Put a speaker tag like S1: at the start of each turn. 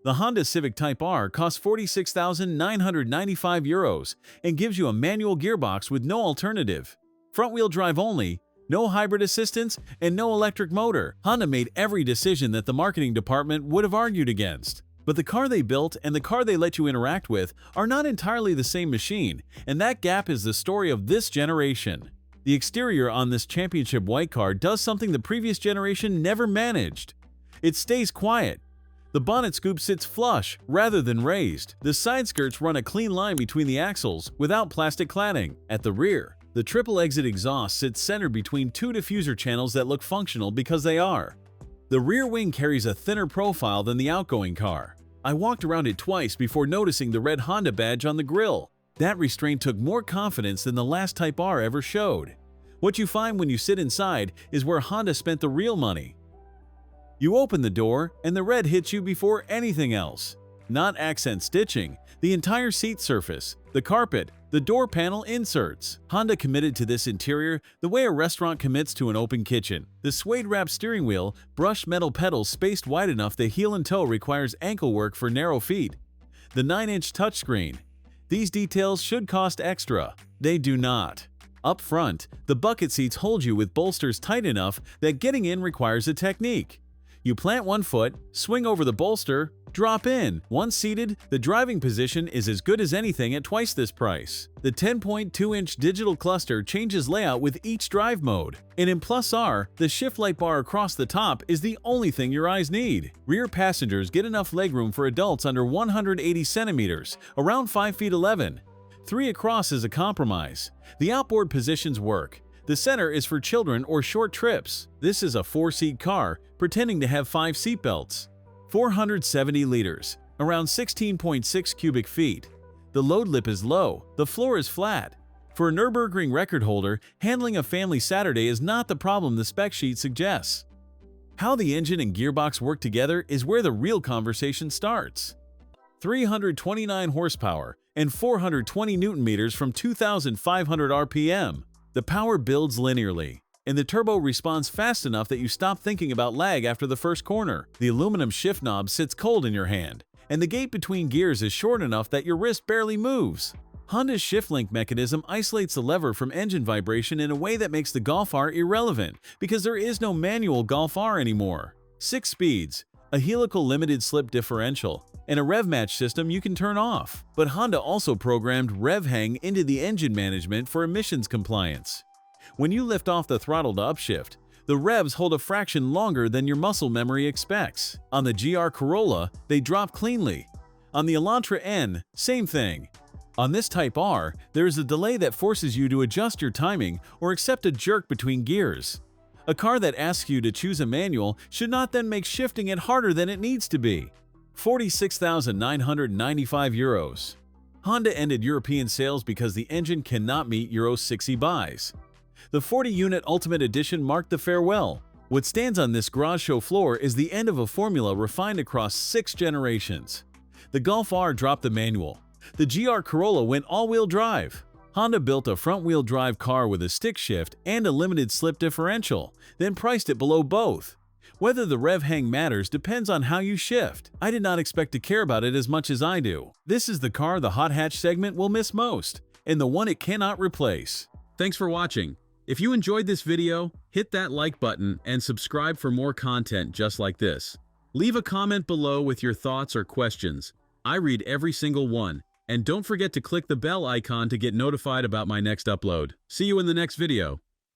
S1: The Honda Civic Type R costs €46,995 and gives you a manual gearbox with no alternative. Front-wheel drive only, no hybrid assistance, and no electric motor. Honda made every decision that the marketing department would have argued against. But the car they built and the car they let you interact with are not entirely the same machine, and that gap is the story of this generation. The exterior on this championship white car does something the previous generation never managed. It stays quiet. The bonnet scoop sits flush rather than raised. The side skirts run a clean line between the axles without plastic cladding. At the rear, the triple exit exhaust sits centered between two diffuser channels that look functional because they are. The rear wing carries a thinner profile than the outgoing car. I walked around it twice before noticing the red Honda badge on the grille. That restraint took more confidence than the last Type R ever showed. What you find when you sit inside is where Honda spent the real money. You open the door, and the red hits you before anything else. Not accent stitching, the entire seat surface, the carpet, the door panel inserts. Honda committed to this interior the way a restaurant commits to an open kitchen. The suede-wrapped steering wheel, brushed metal pedals spaced wide enough the heel and toe requires ankle work for narrow feet. The 9-inch touchscreen. These details should cost extra. They do not. Up front, the bucket seats hold you with bolsters tight enough that getting in requires a technique. You plant one foot, swing over the bolster, drop in. Once seated, the driving position is as good as anything at twice this price. The 10.2-inch digital cluster changes layout with each drive mode. And in Plus R, the shift light bar across the top is the only thing your eyes need. Rear passengers get enough legroom for adults under 180 centimeters, around 5 feet 11. 3 across is a compromise. The outboard positions work. The center is for children or short trips. This is a 4-seat car, pretending to have 5 seatbelts. 470 liters, around 16.6 cubic feet. The load lip is low, the floor is flat. For a Nurburgring record holder, handling a family Saturday is not the problem the spec sheet suggests. How the engine and gearbox work together is where the real conversation starts. 329 horsepower and 420 Nm from 2,500 RPM. The power builds linearly, and the turbo responds fast enough that you stop thinking about lag after the first corner. The aluminum shift knob sits cold in your hand, and the gate between gears is short enough that your wrist barely moves. Honda's shift link mechanism isolates the lever from engine vibration in a way that makes the Golf R irrelevant, because there is no manual Golf R anymore. 6 speeds, a helical limited slip differential, and a rev match system you can turn off. But Honda also programmed rev hang into the engine management for emissions compliance. When you lift off the throttle to upshift, the revs hold a fraction longer than your muscle memory expects. On the GR Corolla, they drop cleanly. On the Elantra N, same thing. On this Type R, there is a delay that forces you to adjust your timing or accept a jerk between gears. A car that asks you to choose a manual should not then make shifting it harder than it needs to be. €46,995. Honda ended European sales because the engine cannot meet Euro 6 buys. The 40-unit Ultimate Edition marked the farewell. What stands on this Graz show floor is the end of a formula refined across 6 generations. The Golf R dropped the manual. The GR Corolla went all-wheel drive. Honda built a front-wheel drive car with a stick shift and a limited slip differential, then priced it below both. Whether the rev hang matters depends on how you shift. I did not expect to care about it as much as I do. This is the car the hot hatch segment will miss most, and the one it cannot replace. Thanks for watching. If you enjoyed this video, hit that like button and subscribe for more content just like this. Leave a comment below with your thoughts or questions. I read every single one. And don't forget to click the bell icon to get notified about my next upload. See you in the next video.